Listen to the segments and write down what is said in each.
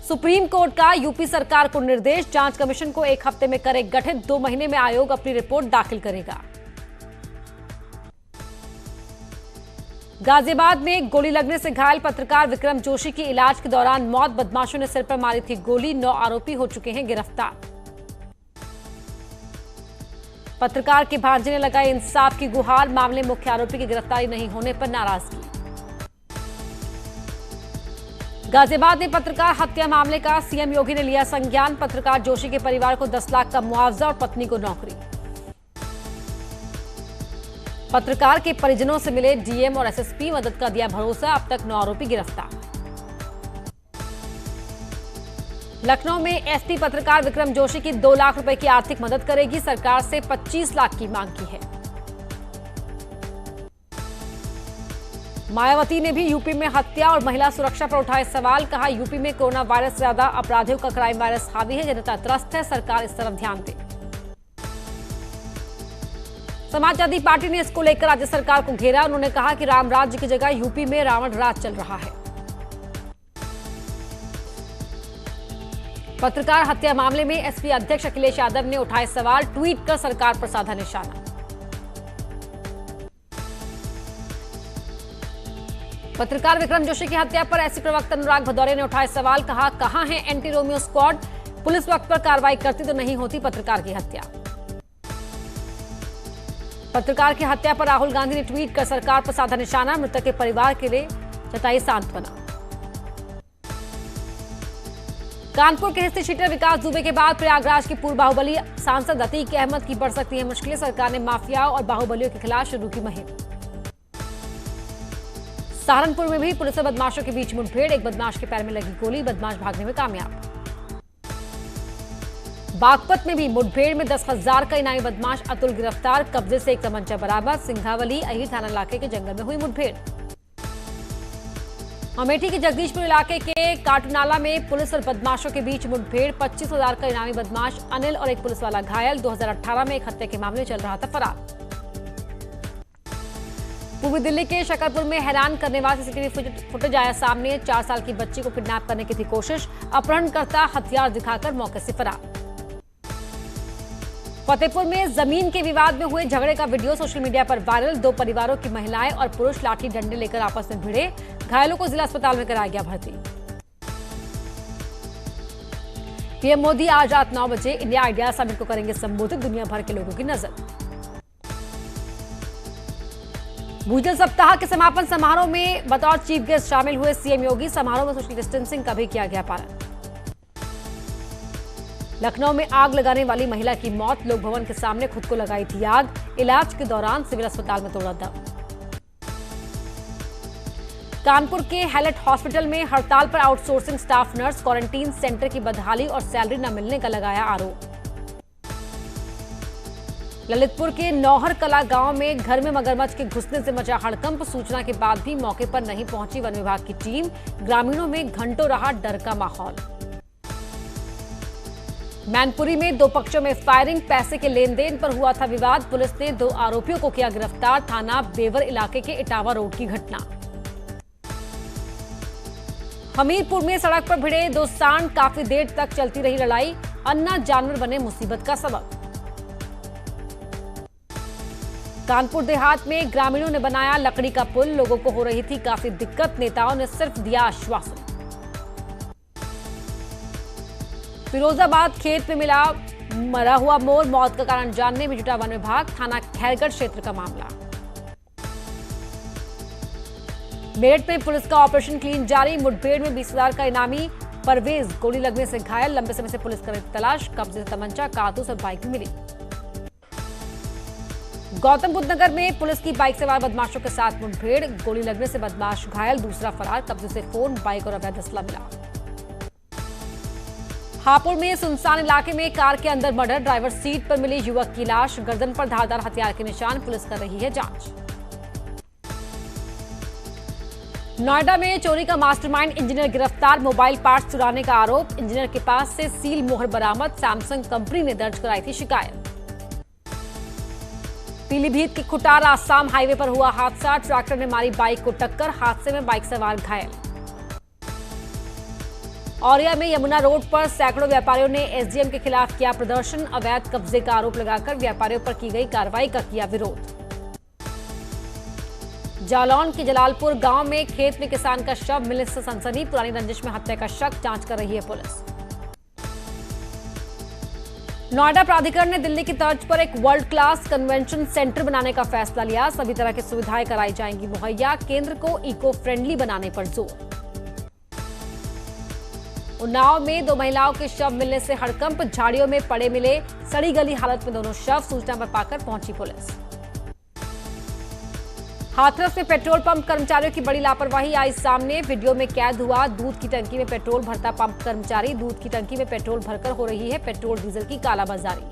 Supreme court का UP सरकार को निर्देश, जांच कमीशन को 1 हफ्ते में करे गठित, 2 महीने में आयोग अपनी रिपोर्ट दाखिल करेगा। गाजियाबाद में गोली लगने से घायल पत्रकार विक्रम जोशी की इलाज के दौरान मौत, बदमाशों ने सिर पर मारी थी गोली, 9 आरोपी हो चुके हैं गिरफ्तार। पत्रकार के भांजे ने लगाई इंसाफ की गुहार, मामले में मुख्य आरोपी की गिरफ्तारी नहीं होने पर नाराजगी। गाजियाबाद में पत्रकार हत्या मामले का सीएम योगी ने लिया संज्ञान, पत्रकार जोशी के परिवार को 10 लाख का मुआवजा और पत्नी को नौकरी। पत्रकार के परिजनों से मिले डीएम और एसएसपी, मदद का दिया भरोसा, अब तक 9 आरोपी गिरफ्तार। लखनऊ में एसपी पत्रकार विक्रम जोशी की 2 लाख रुपए की आर्थिक मदद करेगी, सरकार से 25 लाख की मांग की है। मायावती ने भी यूपी में हत्या और महिला सुरक्षा पर उठाए सवाल, कहा यूपी में कोरोना वायरस से ज्यादा अपराधियों का क्राइम वायरस हावी है, जनता त्रस्त है, सरकार इस तरफ ध्यान दे। समाजवादी पार्टी ने इसको लेकर राज्य सरकार को घेरा, उन्होंने कहा कि राम राज्य की जगह यूपी में रावण राज चल रहा है। पत्रकार हत्या मामले में एसपी अध्यक्ष अखिलेश यादव ने उठाए सवाल, ट्वीट कर सरकार पर साधा निशाना। पत्रकार विक्रम जोशी की हत्या पर एसपी प्रवक्ता अनुराग भदौरिया ने उठाए सवाल, कहा कहां है एंटी रोमियो स्क्वाड, पुलिस वक्त पर कार्रवाई करती तो नहीं होती पत्रकार की हत्या। पत्रकार की हत्या पर राहुल गांधी ने ट्वीट कर सरकार पर साधा निशाना, मृतक के परिवार के लिए जताई सांत्वना। कानपुर के हिस्ट्री शीटर विकास दुबे के बाद प्रयागराज के पूर्व बाहुबली सांसद अतीक अहमद की बढ़ सकती है मुश्किलें, सरकार ने माफियाओं और बाहुबलियों के खिलाफ शुरू की मुहिम। सहारनपुर में भी पुलिस और बदमाशों के बीच मुठभेड़, एक बदमाश के पैर में लगी गोली, बदमाश भागने में कामयाब। बागपत में भी मुठभेड़ में 10,000 का इनामी बदमाश अतुल गिरफ्तार, कब्जे से एक तमंचा बरामद, सिंघावली अहीर थाना इलाके के जंगल में हुई मुठभेड़। अमेठी के जगदीशपुर इलाके के काटनाला में पुलिस और बदमाशों के बीच मुठभेड़, 25,000 का इनामी बदमाश अनिल और एक पुलिस वाला घायल, 2018 में एक हत्या के मामले चल रहा था फरार। पूर्वी दिल्ली के शकरपुर में हैरान करने वाली सीसीटीवी फुटेज आया सामने, 4 साल की बच्ची को किडनैप करने की थी कोशिश, अपहरणकर्ता हथियार दिखाकर मौके से फरार। फतेहपुर में जमीन के विवाद में हुए झगड़े का वीडियो सोशल मीडिया पर वायरल, 2 परिवारों की महिलाएं और पुरुष लाठी डंडे लेकर आपस में भिड़े, घायलों को जिला अस्पताल में कराया गया भर्ती। पीएम मोदी आज रात 9 बजे इंडिया आइडिया समिट को करेंगे संबोधित, दुनिया भर के लोगों की नजर। भूजल सप्ताह के समापन समारोह में बतौर चीफ गेस्ट शामिल हुए सीएम योगी, समारोह में सोशल डिस्टेंसिंग का भी किया गया पालन। लखनऊ में आग लगाने वाली महिला की मौत, लोक भवन के सामने खुद को लगाई थी आग, इलाज के दौरान सिविल अस्पताल में तोड़ा दम। कानपुर के हैलेट हॉस्पिटल में हड़ताल पर outsourcing staff nurse, quarantine centre की बदहाली और सैलरी न मिलने का लगाया आरोप। ललितपुर के नौहर कला गांव में घर में मगरमच्छ के घुसने से मचा हड़कंप, सूचना के बाद भी मौके पर नहीं पहुंची वन विभाग की टीम, ग्रामीणों में घंटों रहा डर का माहौल। मैनपुरी में 2 पक्षों में फायरिंग, पैसे के लेन देन पर हुआ था विवाद, पुलिस ने 2 आरोपियों को किया गिरफ्तार, थाना बेवर इलाके के इटावा रोड की घटना। हमीरपुर में सड़क पर भिड़े 2 सांड, काफी देर तक चलती रही लड़ाई, अन्ना जानवर बने मुसीबत का सबब। कानपुर देहात में ग्रामीणों ने बनाया लकड़ी का पुल, लोगों को हो रही थी काफी दिक्कत, नेताओं ने सिर्फ दिया आश्वासन। फिरोजाबाद खेत में मिला मरा हुआ मोर, मौत का कारण जानने में जुटा वन विभाग, थाना खैरगढ़ क्षेत्र का मामला। मेरठ में पुलिस का ऑपरेशन क्लीन जारी, मुठभेड़ में 20,000 का इनामी परवेज गोली लगने से घायल, लंबे समय से पुलिस कर रही तलाश, कब्जे से तमंचा, कारतूस और बाइक भी मिली। गौतम बुद्ध नगर में पुलिस की बाइक सवार बदमाशों के साथ मुठभेड़, गोली लगने से बदमाश घायल, दूसरा फरार, कब्जे से फोन, बाइक और अवैध असला मिला। हापुड़ में सुनसान इलाके में कार के अंदर मर्डर, ड्राइवर सीट पर मिली युवक की लाश, गर्दन पर धारदार हथियार के निशान, पुलिस कर रही है जांच। नोएडा में चोरी का मास्टरमाइंड इंजीनियर गिरफ्तार, मोबाइल पार्ट्स चुराने का आरोप, इंजीनियर के पास से सील मोहर बरामद, सैमसंग कंपनी ने दर्ज कराई थी शिकायत। पीलीभीत के खुटार आसाम हाईवे पर हुआ हादसा, ट्रैक्टर ने मारी बाइक को टक्कर, हादसे में बाइक सवार घायल। औरिया में यमुना रोड पर सैकड़ों व्यापारियों ने एसडीएम के खिलाफ किया प्रदर्शन। अवैध कब्जे का आरोप लगाकर व्यापारियों पर की गई कार्रवाई का किया विरोध। जालौन के जलालपुर गांव में खेत में किसान का शव मिलने से सनसनी। पुरानी रंजिश में हत्या का शक, जांच कर रही है पुलिस। नोएडा प्राधिकरण ने दिल्ली की तर्ज पर एक वर्ल्ड क्लास कन्वेंशन सेंटर बनाने का फैसला लिया। सभी तरह की सुविधाएं कराई जाएंगी मुहैया। केंद्र को इको फ्रेंडली बनाने पर जोर। उन्नाव में 2 महिलाओं के शव मिलने से हड़कंप। झाड़ियों में पड़े मिले सड़ी गली हालत में दोनों शव। सूचना पर पाकर पहुंची पुलिस। हाथरस में पेट्रोल पंप कर्मचारियों की बड़ी लापरवाही आई सामने। वीडियो में कैद हुआ दूध की टंकी में पेट्रोल भरता पंप कर्मचारी। दूध की टंकी में पेट्रोल भरकर हो रही है पेट्रोल डीजल की कालाबाजारी।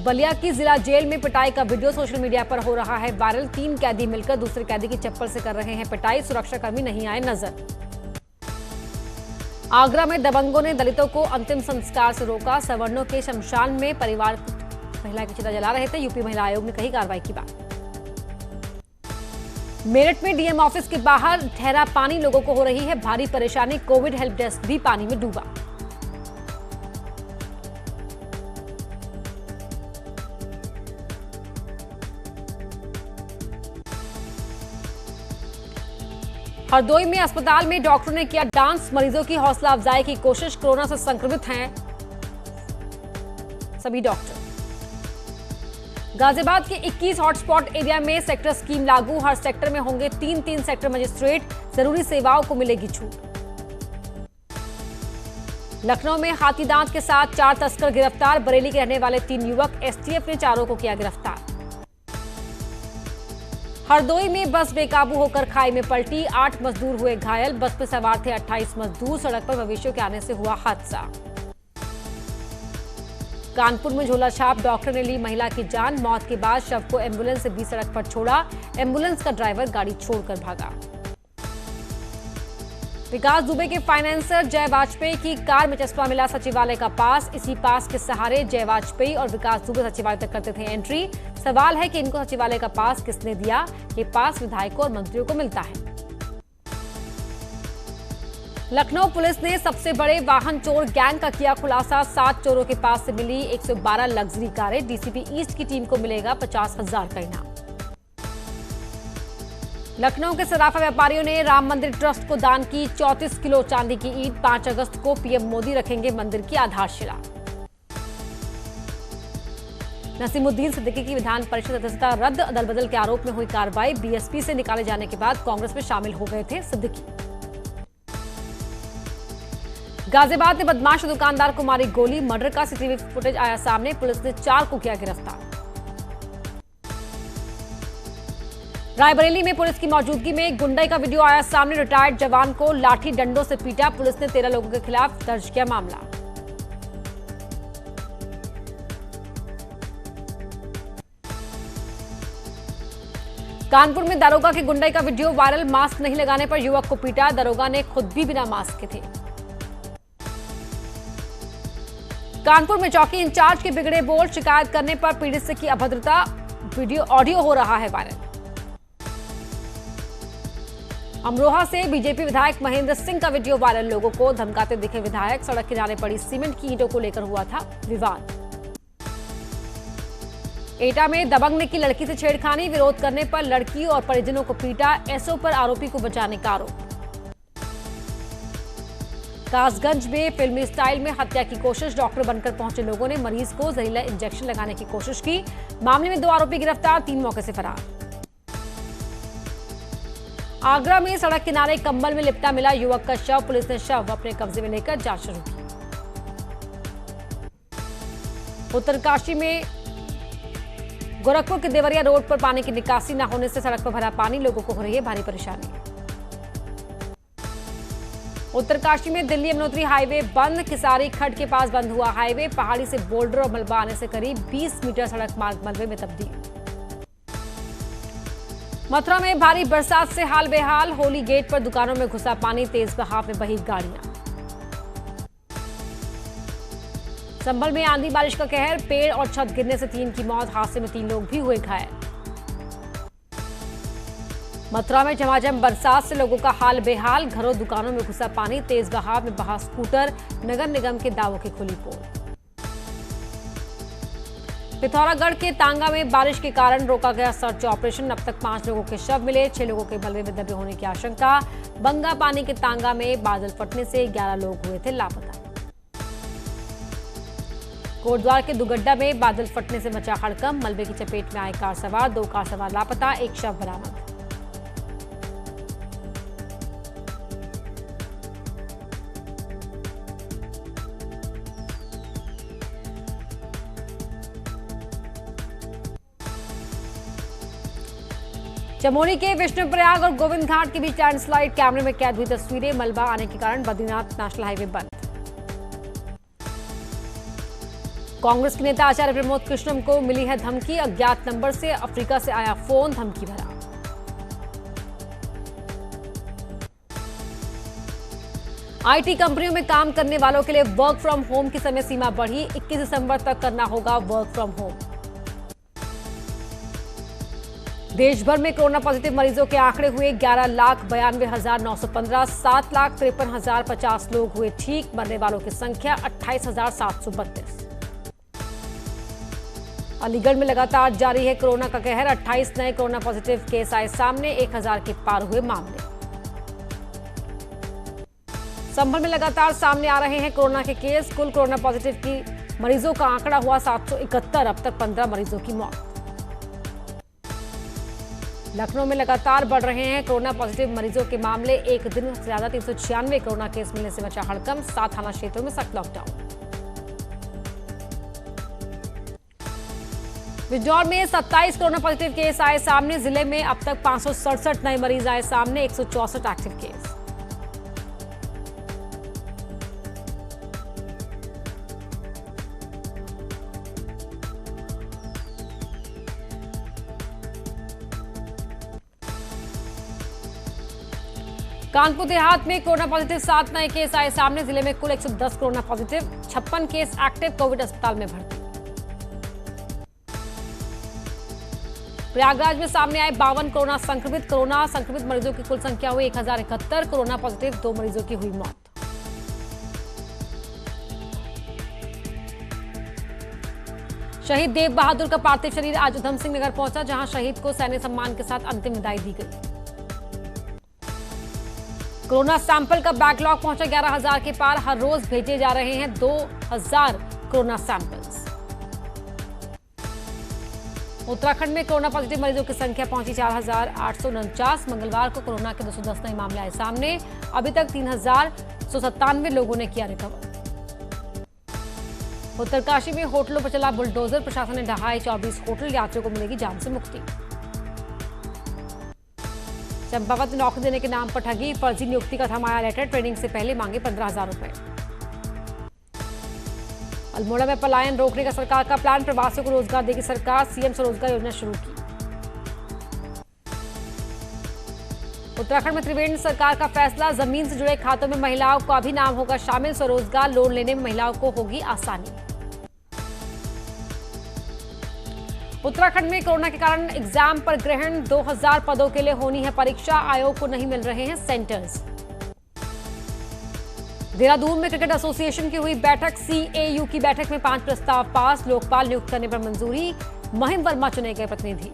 बलिया की जिला जेल में पिटाई का वीडियो सोशल मीडिया पर हो रहा है वायरल। 3 कैदी मिलकर दूसरे कैदी की चप्पल से कर रहे हैं पिटाई। सुरक्षाकर्मी नहीं आए नजर। आगरा में दबंगों ने दलितों को अंतिम संस्कार से रोका। सवर्णों के शमशान में परिवार महिला की चिता जला रहे थे। यूपी महिला आयोग ने कही कार्रवाई की बात। मेरठ में डीएम ऑफिस के बाहर ठहरा पानी। लोगों को हो रही है भारी परेशानी। कोविड हेल्प डेस्क भी पानी में डूबा। हरदोई में अस्पताल में डॉक्टरों ने किया डांस। मरीजों की हौसला अफजाई की कोशिश। कोरोना से संक्रमित हैं सभी डॉक्टर। गाजियाबाद के 21 हॉटस्पॉट एरिया में सेक्टर स्कीम लागू। हर सेक्टर में होंगे 3-3 सेक्टर मजिस्ट्रेट। जरूरी सेवाओं को मिलेगी छूट। लखनऊ में हाथी दांत के साथ 4 तस्कर गिरफ्तार। बरेली के रहने वाले 3 युवक। एसटीएफ ने चारों को किया गिरफ्तार। हरदोई में बस बेकाबू होकर खाई में पलटी। 8 मजदूर हुए घायल। बस में सवार थे 28 मजदूर। सड़क पर मवेशियों के आने से हुआ हादसा। कानपुर में झोला छाप डॉक्टर ने ली महिला की जान। मौत के बाद शव को एम्बुलेंस से बीच सड़क पर छोड़ा। एम्बुलेंस का ड्राइवर गाड़ी छोड़कर भागा। विकास दुबे के फाइनेंसर जय वाजपेयी की कार में चश्मा मिला सचिवालय का पास। इसी पास के सहारे जय वाजपेयी और विकास दुबे सचिवालय तक करते थे एंट्री। सवाल है कि इनको सचिवालय का पास किसने दिया। ये पास विधायकों और मंत्रियों को मिलता है। लखनऊ पुलिस ने सबसे बड़े वाहन चोर गैंग का किया खुलासा। 7 चोरों के पास से मिली 112 लग्जरी कारें। डीसीपी ईस्ट की टीम को मिलेगा 50,000 का इनाम। लखनऊ के सराफा व्यापारियों ने राम मंदिर ट्रस्ट को दान की 34 किलो चांदी की ईंट। 5 अगस्त को पीएम मोदी रखेंगे मंदिर की आधारशिला। नसीमुद्दीन सिद्दीकी की विधान परिषद सदस्यता रद्द। अदल बदल के आरोप में हुई कार्रवाई। बीएसपी से निकाले जाने के बाद कांग्रेस में शामिल हो गए थे सिद्दीकी। गाजियाबाद में बदमाश दुकानदार को मारी गोली। मर्डर का सीसीटीवी फुटेज आया सामने। पुलिस ने 4 को किया गिरफ्तार। रायबरेली में पुलिस की मौजूदगी में गुंडई का वीडियो आया सामने। रिटायर्ड जवान को लाठी डंडों से पीटा। पुलिस ने 13 लोगों के खिलाफ दर्ज किया मामला। कानपुर में दरोगा की गुंडई का वीडियो वायरल। मास्क नहीं लगाने पर युवक को पीटा। दरोगा ने खुद भी बिना मास्क के थे। कानपुर में चौकी इंचार्ज के बिगड़े बोल। शिकायत करने पर पीड़ित से की अभद्रता। वीडियो ऑडियो हो रहा है वायरल। अमरोहा से बीजेपी विधायक महेंद्र सिंह का वीडियो वायरल। लोगों को धमकाते दिखे विधायक। सड़क किनारे पड़ी सीमेंट की ईंटों को लेकर हुआ था विवाद। एटा में दबंग ने की लड़की से छेड़खानी। विरोध करने पर लड़की और परिजनों को पीटा। एसओ पर आरोपी को बचाने का आरोप। कासगंज में फिल्मी स्टाइल में हत्या की कोशिश। डॉक्टर बनकर पहुंचे लोगों ने मरीज को जहरीला इंजेक्शन लगाने की कोशिश की। मामले में 2 आरोपी गिरफ्तार। 3 मौके से फरार। आगरा में सड़क किनारे कंबल में लिपटा मिला युवक का शव। पुलिस ने शव अपने कब्जे में लेकर जांच शुरू की। उत्तरकाशी में गोरखपुर के देवरिया रोड पर पानी की निकासी न होने से सड़क पर भरा पानी। लोगों को हो रही है भारी परेशानी। उत्तरकाशी में दिल्ली यमुनोत्री हाईवे बंद। किसारी खड्ड के पास बंद हुआ हाईवे। पहाड़ी से बोल्डर और मलबा आने से करीब 20 मीटर सड़क मार्ग मलबे में तब्दील। मथुरा में भारी बरसात से हाल बेहाल। होली गेट पर दुकानों में घुसा पानी। तेज बहाव में बही गाड़ियां। संभल में आंधी बारिश का कहर। पेड़ और छत गिरने से 3 की मौत। हादसे में 3 लोग भी हुए घायल। मथुरा में झमाझम बरसात से लोगों का हाल बेहाल, घरों दुकानों में घुसा पानी, तेज बहाव में बहा स्कूटर, नगर निगम के दावों की खुली पोल। पिथौरागढ़ के तांगा में बारिश के कारण रोका गया सर्च ऑपरेशन, अब तक 5 लोगों के शव मिले, 6 लोगों के मलबे में दबे होने की आशंका। बंगा पानी के तांगा में बादल फटने से 11 लोग हुए थे लापता। कोटद्वार के दुगड्डा में बादल फटने से मचा हड़कंप, मलबे की चपेट में आए कार सवार, 2 कार सवार लापता, 1 शव बरामद। चमोली के विष्णुप्रयाग और गोविंद घाट के बीच लैंडस्लाइड, कैमरे में कैद हुई तस्वीरें, मलबा आने के कारण बद्रीनाथ नेशनल हाईवे बंद। कांग्रेस के नेता आचार्य प्रमोद कृष्णम को मिली है धमकी, अज्ञात नंबर से अफ्रीका से आया फोन, धमकी भरा। आईटी कंपनियों में काम करने वालों के लिए वर्क फ्रॉम होम की समय सीमा बढ़ी, 21 दिसंबर तक करना होगा वर्क फ्रॉम होम। देश भर में कोरोना पॉजिटिव मरीजों के आंकड़े हुए 11,92,915, 7,53,050 लोग हुए ठीक, मरने वालों की संख्या 28,732। अलीगढ़ में लगातार जारी है कोरोना का कहर, 28 नए कोरोना पॉजिटिव केस आए सामने, 1000 के पार हुए मामले। संभल में लगातार सामने आ रहे हैं कोरोना के केस, कुल कोरोना पॉजिटिव की मरीजों का आंकड़ा हुआ 771, अब तक 15 मरीजों की मौत। लखनऊ में लगातार बढ़ रहे हैं कोरोना पॉजिटिव मरीजों के मामले, एक दिन से ज्यादा 396 कोरोना केस मिलने से मचा हड़कंप, 7 थाना क्षेत्रों में सख्त लॉकडाउन। बिजनौर में 27 कोरोना पॉजिटिव केस आए सामने, जिले में अब तक 567 नए मरीज आए सामने, 164 एक्टिव केस। कानपुर देहात में कोरोना पॉजिटिव 7 नए केस आए सामने, जिले में कुल 110 corona positive, 56 case active, Covid अस्पताल में भर्ती। प्रयागराज में सामने आए 52 कोरोना संक्रमित मरीजों की कुल संख्या हुई 1071, कोरोना पॉजिटिव 2 मरीजों की हुई मौत। शहीद देव बहादुर का पार्थिव शरीर आज उधम सिंह नगर पहुंचा, जहां शहीद को सैन्य सम्मान के साथ अंतिम विदाई दी गई। कोरोना सैंपल का बैकलॉग पहुंचा 11,000 के पार, हर रोज भेजे जा रहे हैं 2,000 कोरोना सैंपल्स। उत्तराखंड में कोरोना पॉजिटिव मरीजों की संख्या पहुंची 4,849, मंगलवार को कोरोना के 210 नए मामले आए सामने, अभी तक 3,197 लोगों ने किया रिकवर। उत्तरकाशी में होटलों पर चला बुलडोजर, प्रशासन ने ढहाए 24 होटल, यात्रियों को मिलेगी जाम से मुक्ति। चंपावत में नौकरी देने के नाम पर ठगी, फर्जी नियुक्ति का थमाया लेटर, ट्रेनिंग से पहले मांगे 15,000 रुपए। अल्मोड़ा में पलायन रोकने का सरकार का प्लान, प्रवासियों को रोजगार देगी सरकार, सीएम स्वरोजगार योजना शुरू की। उत्तराखंड में त्रिवेंद्र सरकार का फैसला, जमीन से जुड़े खातों में महिलाओं का भी नाम होगा शामिल, स्वरोजगार लोन लेने में महिलाओं को होगी आसानी। उत्तराखंड में कोरोना के कारण एग्जाम पर ग्रहण, 2000 पदों के लिए होनी है परीक्षा, आयोग को नहीं मिल रहे हैं सेंटर्स। देहरादून में क्रिकेट एसोसिएशन की हुई बैठक, सीएयू की बैठक में 5 प्रस्ताव पास, लोकपाल नियुक्त करने पर मंजूरी, महिम वर्मा चुने गए प्रतिनिधि।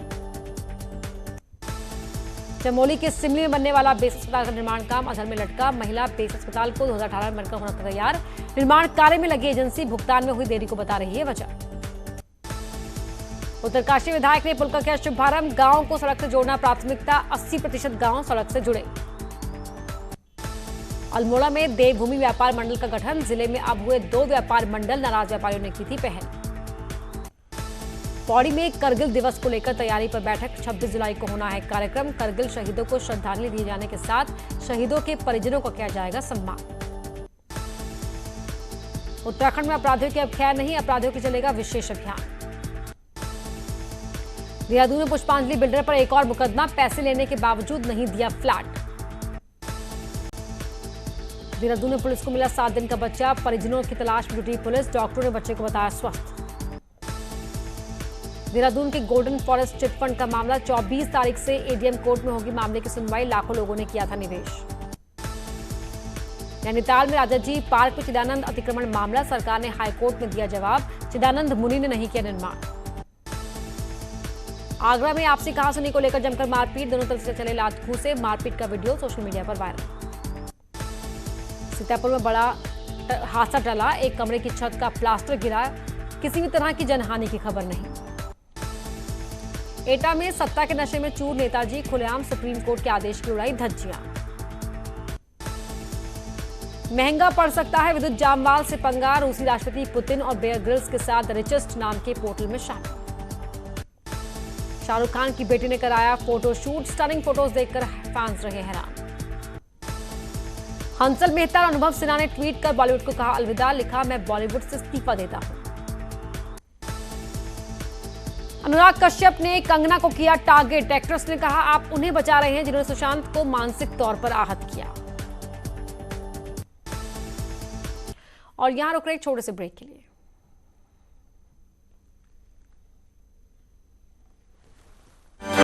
चमोली के सिमली में बनने वाला बेस अस्पताल का निर्माण काम अधर में लटका, महिला बेस अस्पताल को 2018 में बनकर होना था तैयार, निर्माण कार्य में लगी एजेंसी भुगतान में हुई देरी को बता रही है वजह। उत्तरकाशी विधायक ने पुल का किया शुभारंभ, गांव को सड़क से जोड़ना प्राथमिकता, 80% गांव सड़क से जुड़े। अल्मोड़ा में देवभूमि व्यापार मंडल का गठन, जिले में अब हुए 2 व्यापार मंडल, नाराज व्यापारियों ने की थी पहल। पौड़ी में करगिल दिवस को लेकर तैयारी पर बैठक, 26 जुलाई को होना है कार्यक्रम, करगिल शहीदों को श्रद्धांजलि दिए जाने के साथ शहीदों के परिजनों को किया जाएगा सम्मान। उत्तराखंड में अपराधियों की अब खैर नहीं, अपराधियों की चलेगा विशेष अभियान। देहरादून में पुष्पांजलि बिल्डर पर एक और मुकदमा, पैसे लेने के बावजूद नहीं दिया फ्लैट। देहरादून में पुलिस को मिला 7 दिन का बच्चा, परिजनों की तलाश में जुटी पुलिस, डॉक्टरों ने बच्चे को बताया स्वस्थ। देहरादून के गोल्डन फॉरेस्ट चिटफंड का मामला 24 तारीख से एडीएम कोर्ट में होगी। मामले की सुनवाई, लाखों लोगों ने किया था निवेश। नैनीताल में राजाजी पार्क में चिदानंद अतिक्रमण मामला, सरकार ने हाईकोर्ट में दिया जवाब, चिदानंद मुनि ने नहीं किया निर्माण। आगरा में आपसी कहासुनी को लेकर जमकर मारपीट, दोनों तरफ से चले लात घूंसे, मारपीट का वीडियो सोशल मीडिया पर वायरल। सीतापुर में बड़ा हादसा टला, एक कमरे की छत का प्लास्टर गिरा, किसी भी तरह की जनहानि की खबर नहीं। एटा में सत्ता के नशे में चूर नेताजी, खुलेआम सुप्रीम कोर्ट के आदेश की उड़ाई धज्जियां। महंगा पड़ सकता है विद्युत जामवाल से पंगा, रूसी राष्ट्रपति पुतिन और बेयर ग्रिल्स के साथ रिचेस्ट नाम के पोर्टल में शामिल। शाहरुख खान की बेटी ने कराया फोटोशूट, स्टनिंग फोटोज देखकर फैंस रहे हैरान। हंसल मेहता और अनुभव सिन्हा ने ट्वीट कर बॉलीवुड को कहा अलविदा, लिखा मैं बॉलीवुड से इस्तीफा देता हूं। अनुराग कश्यप ने कंगना को किया टारगेट, एक्ट्रेस ने कहा आप उन्हें बचा रहे हैं जिन्होंने सुशांत को मानसिक तौर पर आहत किया। और यहां रुक रहे एक छोटे से ब्रेक के लिए।